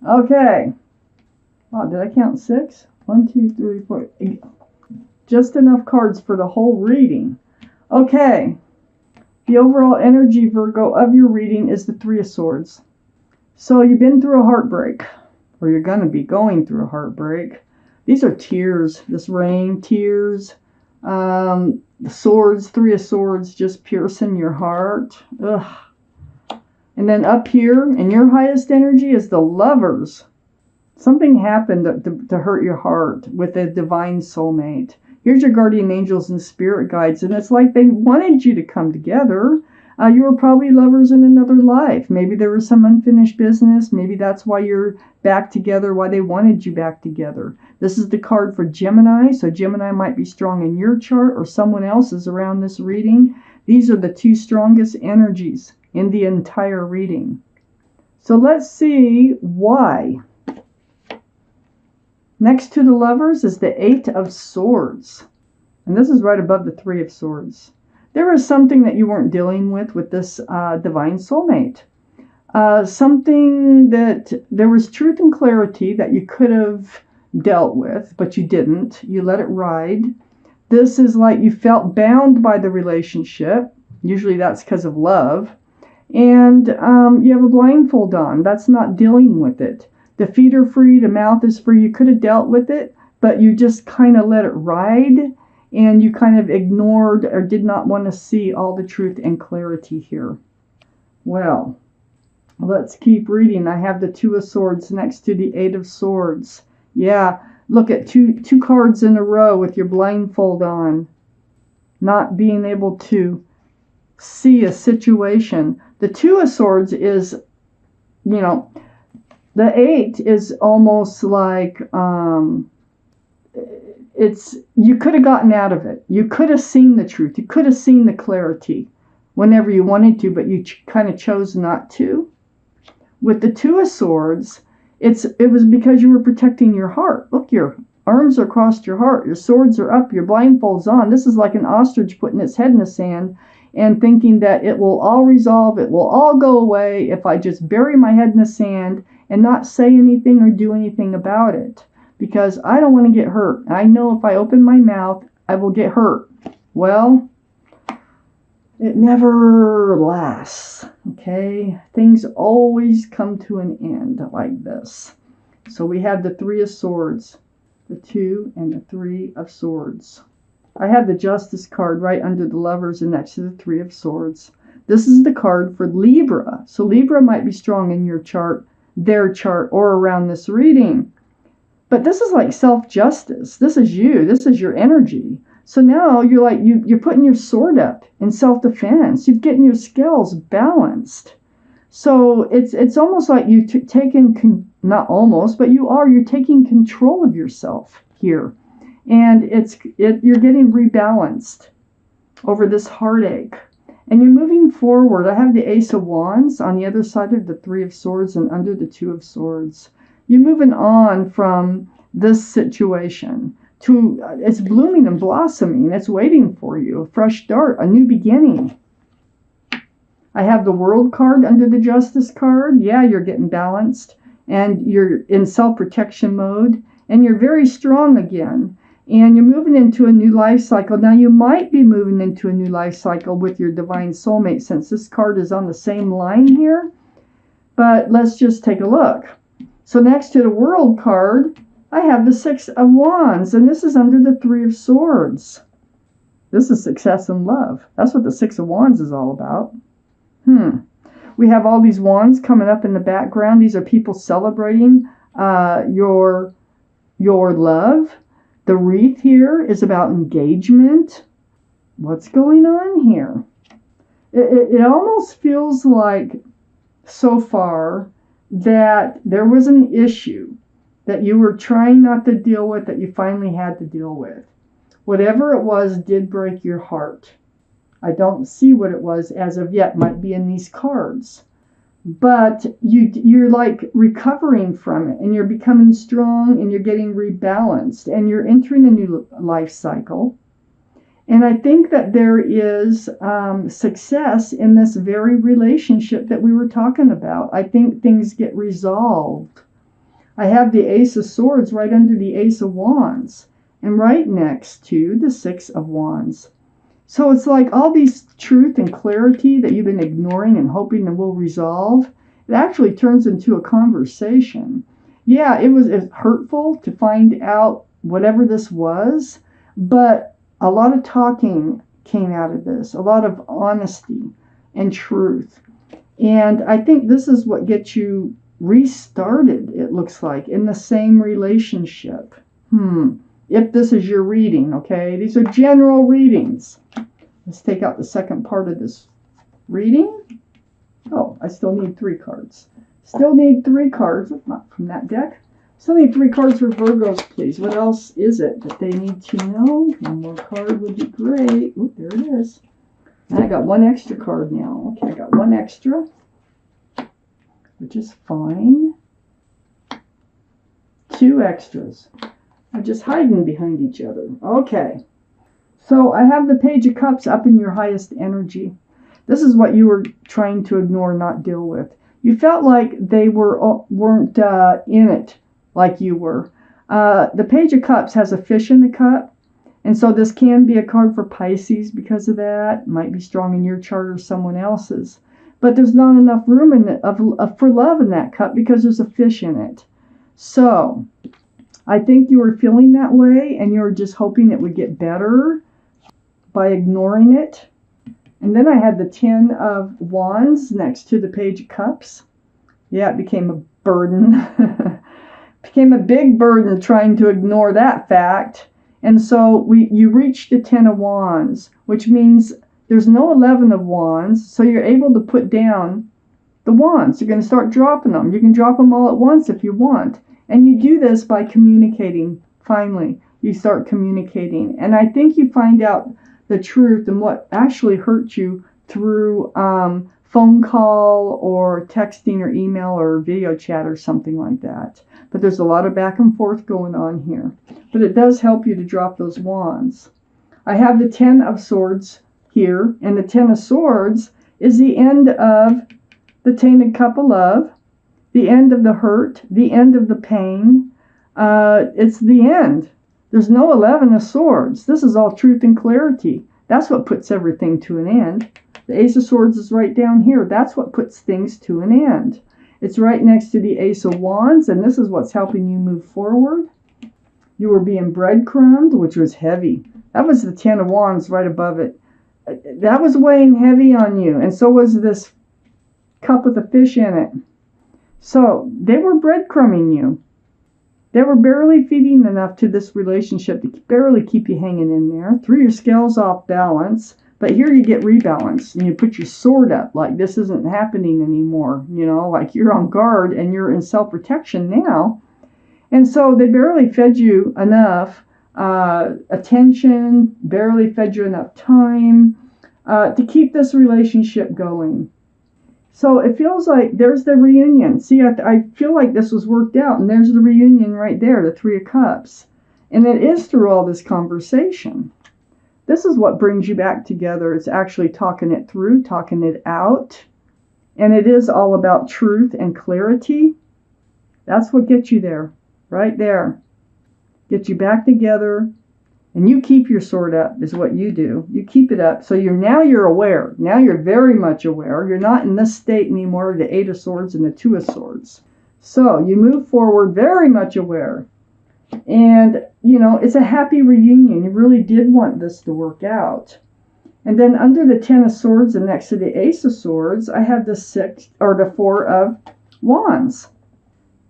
Okay. Wow, did I count 6? 1, 2, 3, 4. Just enough cards for the whole reading. Okay. The overall energy, Virgo, of your reading is the Three of Swords. So you've been through a heartbreak, or you're going to be going through a heartbreak. These are tears. This rain, tears. The swords, Three of Swords, just piercing your heart. Ugh. And then up here, in your highest energy, is the Lovers. Something happened to hurt your heart with a divine soulmate. Here's your guardian angels and spirit guides, and it's like they wanted you to come together. You were probably lovers in another life. Maybe there was some unfinished business. Maybe that's why you're back together, why they wanted you back together. This is the card for Gemini, so Gemini might be strong in your chart or someone else's around this reading. These are the two strongest energies in the entire reading. So let's see why. Next to the Lovers is the Eight of Swords. And this is right above the Three of Swords. There was something that you weren't dealing with this divine soulmate. Something that there was truth and clarity that you could have dealt with, but you didn't. You let it ride. This is like you felt bound by the relationship. Usually that's because of love. And you have a blindfold on. That's not dealing with it. The feet are free, the mouth is free. You could have dealt with it, but you just kind of let it ride, and you kind of ignored or did not want to see all the truth and clarity here. Well, let's keep reading. I have the Two of Swords next to the Eight of Swords. Yeah, look at two cards in a row with your blindfold on. Not being able to see a situation. The Two of Swords is, the Eight is almost like you could have gotten out of it. You could have seen the truth. You could have seen the clarity whenever you wanted to, but you kind of chose not to. With the Two of Swords, it was because you were protecting your heart. Look, your arms are across your heart. Your swords are up. Your blindfold's on. This is like an ostrich putting its head in the sand and thinking that it will all resolve. It will all go away if I just bury my head in the sand and not say anything or do anything about it, because I don't want to get hurt. I know if I open my mouth, I will get hurt. Well, it never lasts, okay? Things always come to an end like this. So we have the Three of Swords, the Two and the Three of Swords. I have the Justice card right under the Lovers and next to the Three of Swords. This is the card for Libra. So Libra might be strong in your chart, their chart, or around this reading. But this is like self-justice. This is you. This is your energy. So now you're like, you're putting your sword up in self-defense. You're getting your scales balanced. So it's almost like you not almost, but you're taking control of yourself here. And you're getting rebalanced over this heartache. And you're moving forward. I have the Ace of Wands on the other side of the Three of Swords and under the Two of Swords. You're moving on from this situation to, it's blooming and blossoming. It's waiting for you. A fresh start, a new beginning. I have the World card under the Justice card. Yeah, you're getting balanced. And you're in self-protection mode. And you're very strong again. And you're moving into a new life cycle. Now, you might be moving into a new life cycle with your divine soulmate, since this card is on the same line here. But let's just take a look. So next to the World card, I have the Six of Wands, and this is under the Three of Swords. This is success in love. That's what the Six of Wands is all about. We have all these wands coming up in the background. These are people celebrating your love. The wreath here is about engagement. What's going on here? It almost feels like so far that there was an issue that you were trying not to deal with that you finally had to deal with. Whatever it was did break your heart. I don't see what it was as of yet. Might be in these cards. But you're like recovering from it, and you're becoming strong, and you're getting rebalanced, and you're entering a new life cycle. And I think that there is success in this very relationship that we were talking about. I think things get resolved. I have the Ace of Swords right under the Ace of Wands and right next to the Six of Wands. So it's like all these truth and clarity that you've been ignoring and hoping that will resolve, it actually turns into a conversation. Yeah, it was hurtful to find out whatever this was, but a lot of talking came out of this, a lot of honesty and truth. And I think this is what gets you restarted, it looks like, in the same relationship. If this is your reading, okay? These are general readings. Let's take out the second part of this reading. Oh, I still need 3 cards. Still need 3 cards, not from that deck. Still need 3 cards for Virgos, please. What else is it that they need to know? One more card would be great. Ooh, there it is. And I got 1 extra card now. Okay, I got 1 extra, which is fine. 2 extras. I'm just hiding behind each other. Okay. So I have the Page of Cups up in your highest energy. This is what you were trying to ignore, not deal with. You felt like they weren't in it like you were. The Page of Cups has a fish in the cup. And so this can be a card for Pisces because of that. It might be strong in your chart or someone else's. But there's not enough room in it for love in that cup because there's a fish in it. So I think you were feeling that way and you were just hoping it would get better by ignoring it. And then I had the 10 of Wands next to the Page of Cups. Yeah, it became a burden. Became a big burden trying to ignore that fact. And so you reached the 10 of Wands, which means there's no 11 of Wands, so you're able to put down the wands. You're going to start dropping them. You can drop them all at once if you want. And you do this by communicating. Finally, you start communicating. And I think you find out the truth and what actually hurt you through phone call or texting or email or video chat or something like that. But there's a lot of back and forth going on here. But it does help you to drop those wands. I have the 10 of Swords here, and the 10 of Swords is the end of the Tainted Cup of Love, the end of the hurt, the end of the pain. It's the end. There's no 11 of Swords. This is all truth and clarity. That's what puts everything to an end. The Ace of Swords is right down here. That's what puts things to an end. It's right next to the Ace of Wands, and this is what's helping you move forward. You were being breadcrumbed, which was heavy. That was the 10 of Wands right above it. That was weighing heavy on you, and so was this cup with a fish in it. So they were breadcrumbing you. They were barely feeding enough to this relationship to barely keep you hanging in there. Threw your scales off balance. But here you get rebalanced and you put your sword up like this isn't happening anymore. You know, like you're on guard and you're in self-protection now. And so they barely fed you enough attention, barely fed you enough time to keep this relationship going. So it feels like there's the reunion. See, I feel like this was worked out, and there's the reunion right there, the 3 of Cups. And it is through all this conversation. This is what brings you back together. It's actually talking it through, talking it out. And it is all about truth and clarity. That's what gets you there, right there. Get you back together. And you keep your sword up is what you do. You keep it up. So you're aware. Now you're very much aware. You're not in this state anymore, the 8 of Swords and the 2 of Swords. So you move forward very much aware. And, you know, it's a happy reunion. You really did want this to work out. And then under the 10 of Swords and next to the Ace of Swords, I have the 4 of Wands.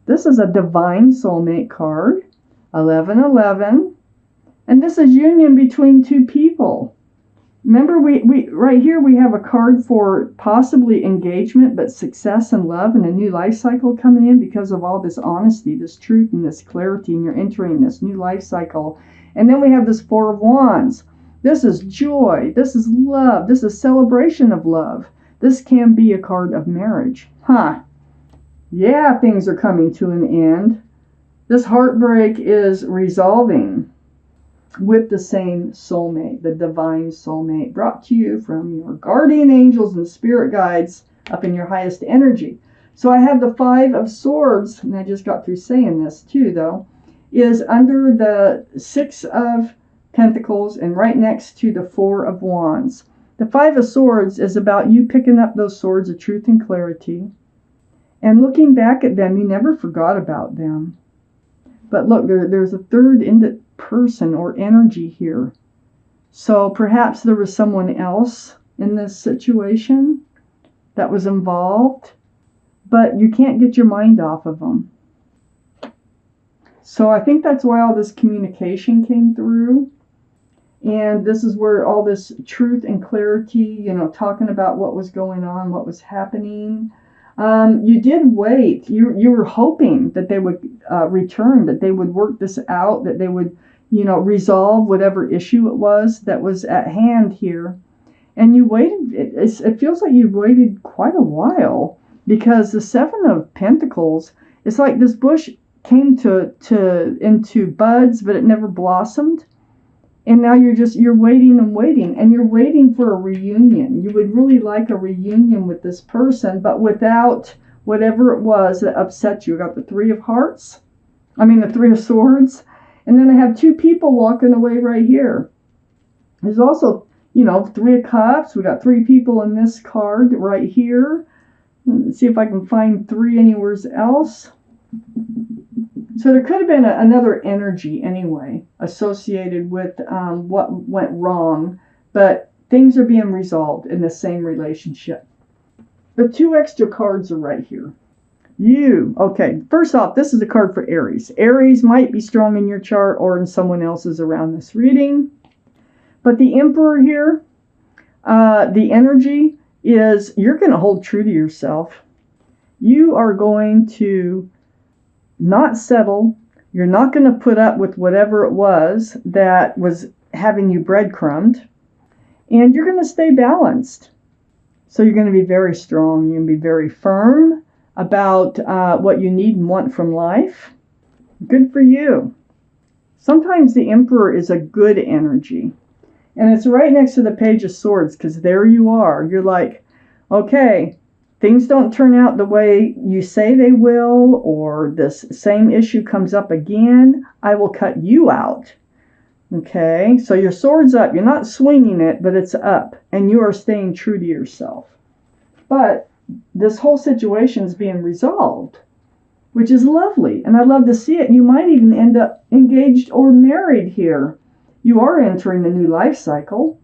This is a divine soulmate card. 1111. And this is union between 2 people. Remember, we right here we have a card for possibly engagement, but success and love and a new life cycle coming in because of all this honesty, this truth, and this clarity, and you're entering this new life cycle. And then we have this 4 of Wands. This is joy. This is love. This is celebration of love. This can be a card of marriage. Yeah, things are coming to an end. This heartbreak is resolving with the same soulmate, the divine soulmate, brought to you from your guardian angels and spirit guides up in your highest energy. So I have the Five of Swords, and I just got through saying this too, though, is under the Six of Pentacles and right next to the Four of Wands. The Five of Swords is about you picking up those swords of truth and clarity and looking back at them. You never forgot about them. But look, there's a third person or energy here. So perhaps there was someone else in this situation that was involved, but you can't get your mind off of them. So I think that's why all this communication came through. And this is where all this truth and clarity, talking about what was going on, what was happening. You did wait. You were hoping that they would return, that they would work this out, that they would, resolve whatever issue it was that was at hand here. And you waited. It feels like you waited quite a while, because the Seven of Pentacles, it's like this bush came into buds, but it never blossomed. And now you're waiting and waiting, and you're waiting for a reunion. You would really like a reunion with this person, but without whatever it was that upset you. You got the Three of Swords. And then I have two people walking away right here. There's also, Three of Cups. We got three people in this card right here. Let's see if I can find three anywhere else. So there could have been another energy anyway associated with what went wrong, but things are being resolved in the same relationship. The two extra cards are right here. Okay, first off, this is a card for Aries. Aries might be strong in your chart or in someone else's around this reading. But the Emperor here, the energy is you're going to hold true to yourself. You are going to not settle. You're not going to put up with whatever it was that was having you breadcrumbed. And you're going to stay balanced. So you're going to be very strong. You're going to be very firm about what you need and want from life. Good for you. Sometimes the Emperor is a good energy. And it's right next to the Page of Swords, because there you are. You're like, okay, things don't turn out the way you say they will, or this same issue comes up again, I will cut you out. Okay, so your sword's up. You're not swinging it, but it's up, and you are staying true to yourself. But this whole situation is being resolved, which is lovely, and I love to see it. And you might even end up engaged or married here. You are entering a new life cycle,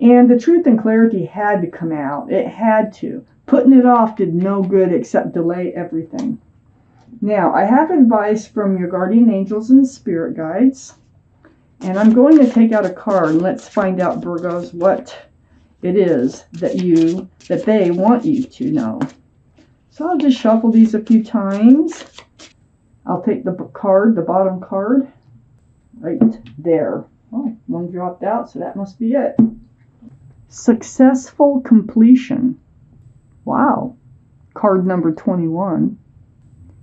and the truth and clarity had to come out. It had to. Putting it off did no good except delay everything. Now, I have advice from your guardian angels and spirit guides, and I'm going to take out a card, and let's find out, Virgos, what it is that they want you to know. So I'll just shuffle these a few times. I'll take the bottom card, right there. Oh, one dropped out, so that must be it. Successful completion. Wow. Card number 21.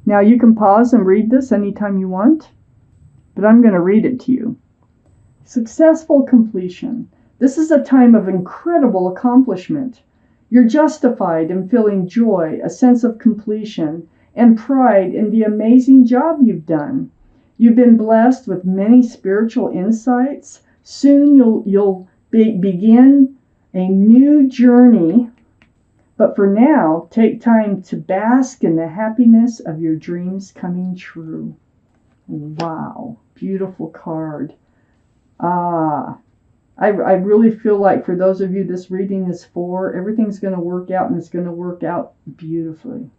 Now you can pause and read this anytime you want, but I'm going to read it to you. Successful completion. This is a time of incredible accomplishment. You're justified in feeling joy, a sense of completion, and pride in the amazing job you've done. You've been blessed with many spiritual insights. Soon you'll begin a new journey. But for now, take time to bask in the happiness of your dreams coming true. Wow, beautiful card. I really feel like for those of you this reading is for, everything's going to work out, and it's going to work out beautifully.